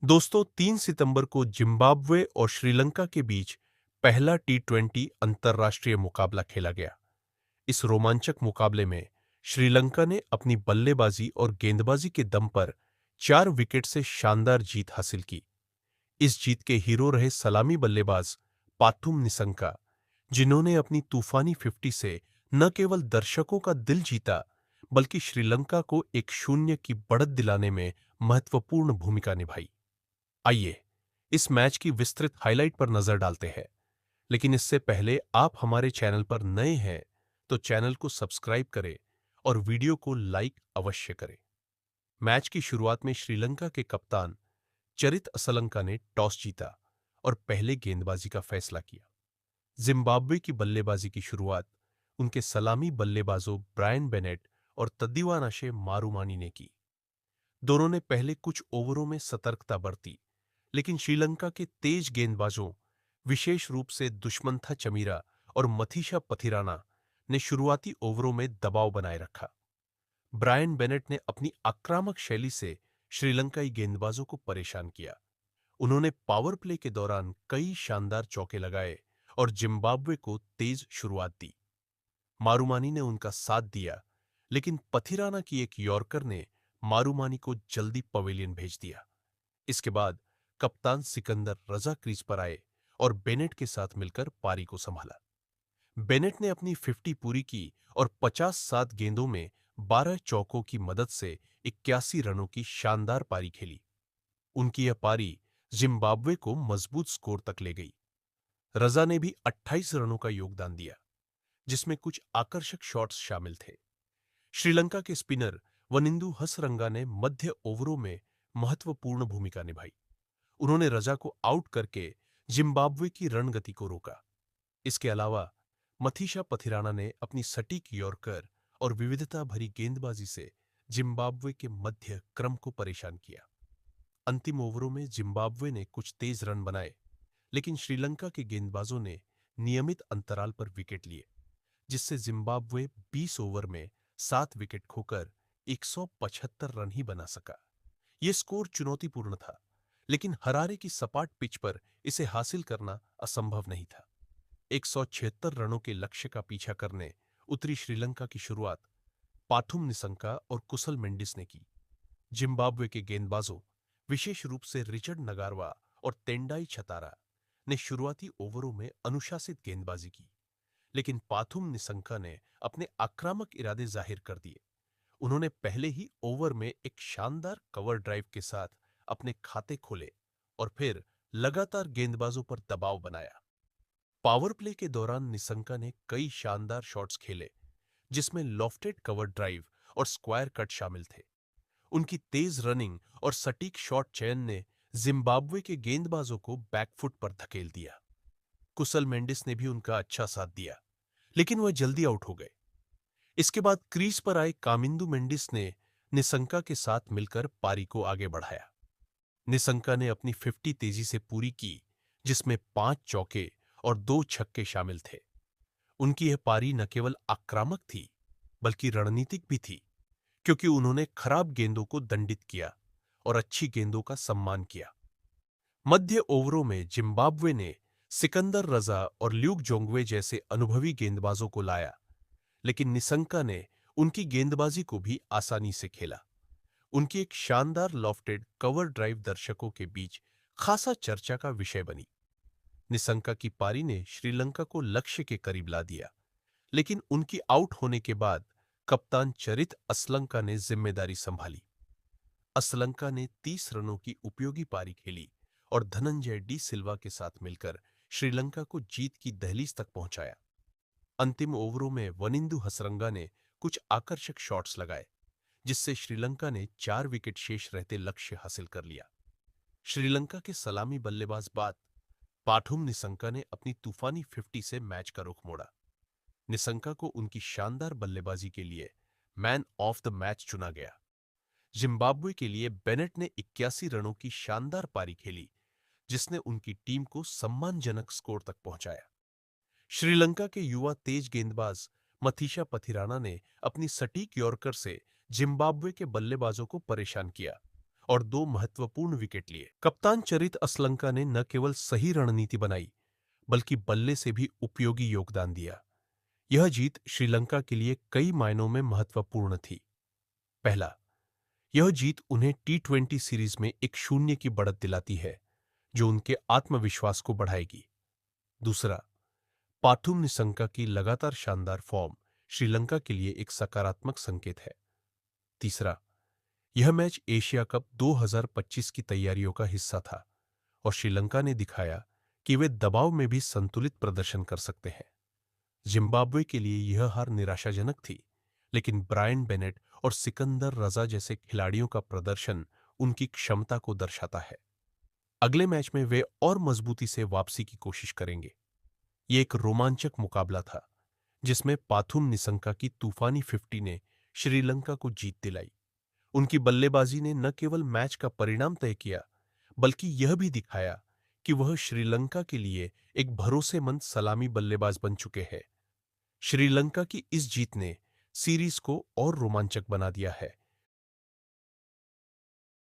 दोस्तों 3 सितंबर को जिम्बाब्वे और श्रीलंका के बीच पहला टी20 अंतर्राष्ट्रीय मुकाबला खेला गया। इस रोमांचक मुकाबले में श्रीलंका ने अपनी बल्लेबाजी और गेंदबाजी के दम पर 4 विकेट से शानदार जीत हासिल की। इस जीत के हीरो रहे सलामी बल्लेबाज पाथुम निसंका, जिन्होंने अपनी तूफानी 50 से न केवल दर्शकों का दिल जीता, बल्कि श्रीलंका को 1-0 की बढ़त दिलाने में महत्वपूर्ण भूमिका निभाई। आइए इस मैच की विस्तृत हाइलाइट पर नजर डालते हैं, लेकिन इससे पहले आप हमारे चैनल पर नए हैं तो चैनल को सब्सक्राइब करें और वीडियो को लाइक अवश्य करें। मैच की शुरुआत में श्रीलंका के कप्तान चरित असलंका ने टॉस जीता और पहले गेंदबाजी का फैसला किया। जिम्बाब्वे की बल्लेबाजी की शुरुआत उनके सलामी बल्लेबाजों ब्रायन बेनेट और तद्दीवानाशे मारुमानी ने की। दोनों ने पहले कुछ ओवरों में सतर्कता बरती, लेकिन श्रीलंका के तेज गेंदबाजों, विशेष रूप से दुष्मंथा चमीरा और मथीशा पथिराना ने शुरुआती ओवरों में दबाव बनाए रखा। ब्रायन बेनेट ने अपनी आक्रामक शैली से श्रीलंकाई गेंदबाजों को परेशान किया। उन्होंने पावर प्ले के दौरान कई शानदार चौके लगाए और जिम्बाब्वे को तेज शुरुआत दी। मारुमानी ने उनका साथ दिया, लेकिन पथिराना की एक यॉर्कर ने मारुमानी को जल्दी पवेलियन भेज दिया। इसके बाद कप्तान सिकंदर रजा क्रीज पर आए और बेनेट के साथ मिलकर पारी को संभाला। बेनेट ने अपनी 50 पूरी की और 50 गेंदों में 12 चौकों की मदद से 81 रनों की शानदार पारी खेली। उनकी यह पारी जिम्बाब्वे को मजबूत स्कोर तक ले गई। रजा ने भी 28 रनों का योगदान दिया, जिसमें कुछ आकर्षक शॉट्स शामिल थे। श्रीलंका के स्पिनर वनिंदु हसरंगा ने मध्य ओवरों में महत्वपूर्ण भूमिका निभाई। उन्होंने रजा को आउट करके जिम्बाब्वे की रणगति को रोका। इसके अलावा मथीशा पथिराना ने अपनी सटीक यॉर्कर और विविधता भरी गेंदबाजी से जिम्बाब्वे के मध्य क्रम को परेशान किया। अंतिम ओवरों में जिम्बाब्वे ने कुछ तेज रन बनाए, लेकिन श्रीलंका के गेंदबाजों ने नियमित अंतराल पर विकेट लिए, जिससे जिम्बाब्वे 20 ओवर में 7 विकेट खोकर 175 रन ही बना सका। यह स्कोर चुनौतीपूर्ण था, लेकिन हरारे की सपाट पिच पर इसे हासिल करना असंभव नहीं था। 176 रनों के लक्ष्य का पीछा करने उतरी श्रीलंका की शुरुआत पाथुम निसंका और कुशल मेंडिस ने की। जिम्बाब्वे के गेंदबाजों, विशेष रूप से रिचर्ड नगारवा और तेंडाई छतारा ने शुरुआती ओवरों में अनुशासित गेंदबाजी की, लेकिन पाथुम निसंका ने अपने आक्रामक इरादे जाहिर कर दिए। उन्होंने पहले ही ओवर में एक शानदार कवर ड्राइव के साथ अपने खाते खोले और फिर लगातार गेंदबाजों पर दबाव बनाया। पावर प्ले के दौरान निसंका ने कई शानदार शॉट्स खेले, जिसमें लॉफ्टेड कवर ड्राइव और स्क्वायर कट शामिल थे। उनकी तेज रनिंग और सटीक शॉट चयन ने जिम्बाब्वे के गेंदबाजों को बैकफुट पर धकेल दिया। कुशल मेंडिस ने भी उनका अच्छा साथ दिया, लेकिन वह जल्दी आउट हो गए। इसके बाद क्रीज पर आए कामिंदु मेंडिस ने निसंका के साथ मिलकर पारी को आगे बढ़ाया। निसंका ने अपनी 50 तेजी से पूरी की, जिसमें 5 चौके और 2 छक्के शामिल थे। उनकी यह पारी न केवल आक्रामक थी, बल्कि रणनीतिक भी थी, क्योंकि उन्होंने खराब गेंदों को दंडित किया और अच्छी गेंदों का सम्मान किया। मध्य ओवरों में जिम्बाब्वे ने सिकंदर रजा और ल्यूक जोंगवे जैसे अनुभवी गेंदबाजों को लाया, लेकिन निसंका ने उनकी गेंदबाजी को भी आसानी से खेला। उनकी एक शानदार लॉफ्टेड कवर ड्राइव दर्शकों के बीच खासा चर्चा का विषय बनी। निसंका की पारी ने श्रीलंका को लक्ष्य के करीब ला दिया, लेकिन उनकी आउट होने के बाद कप्तान चरित असलंका ने जिम्मेदारी संभाली। असलंका ने 30 रनों की उपयोगी पारी खेली और धनंजय डी सिल्वा के साथ मिलकर श्रीलंका को जीत की दहलीज तक पहुंचाया। अंतिम ओवरों में वनिंदु हसरंगा ने कुछ आकर्षक शॉट्स लगाए, जिससे श्रीलंका ने 4 विकेट शेष रहते लक्ष्य हासिल कर लिया। श्रीलंका के सलामी बल्लेबाज पाथुम निसंका ने अपनी तूफानी 50 से मैच का रुख मोड़ा। निसंका को उनकी शानदार बल्लेबाजी के लिए मैन ऑफ द मैच चुना गया। जिम्बाब्वे के लिए बेनेट ने 81 रनों की शानदार पारी खेली, जिसने उनकी टीम को सम्मानजनक स्कोर तक पहुंचाया। श्रीलंका के युवा तेज गेंदबाज मथीशा पथिराना ने अपनी सटीक यॉर्कर से जिम्बाब्वे के बल्लेबाजों को परेशान किया और 2 महत्वपूर्ण विकेट लिए। कप्तान चरित असलंका ने न केवल सही रणनीति बनाई, बल्कि बल्ले से भी उपयोगी योगदान दिया। यह जीत श्रीलंका के लिए कई मायनों में महत्वपूर्ण थी। पहला, यह जीत उन्हें टी20 सीरीज में 1-0 की बढ़त दिलाती है, जो उनके आत्मविश्वास को बढ़ाएगी। दूसरा, पाथुम निसंका की लगातार शानदार फॉर्म श्रीलंका के लिए एक सकारात्मक संकेत है। तीसरा, यह मैच एशिया कप 2025 की तैयारियों का हिस्सा था और श्रीलंका ने दिखाया कि वे दबाव में भी संतुलित प्रदर्शन कर सकते हैं। जिम्बाब्वे के लिए यह हार निराशाजनक थी, लेकिन ब्रायन बेनेट और सिकंदर रजा जैसे खिलाड़ियों का प्रदर्शन उनकी क्षमता को दर्शाता है। अगले मैच में वे और मजबूती से वापसी की कोशिश करेंगे। ये एक रोमांचक मुकाबला था, जिसमें पाथुम निसंका की तूफानी 50 ने श्रीलंका को जीत दिलाई। उनकी बल्लेबाजी ने न केवल मैच का परिणाम तय किया, बल्कि यह भी दिखाया कि वह श्रीलंका के लिए एक भरोसेमंद सलामी बल्लेबाज बन चुके हैं। श्रीलंका की इस जीत ने सीरीज को और रोमांचक बना दिया है,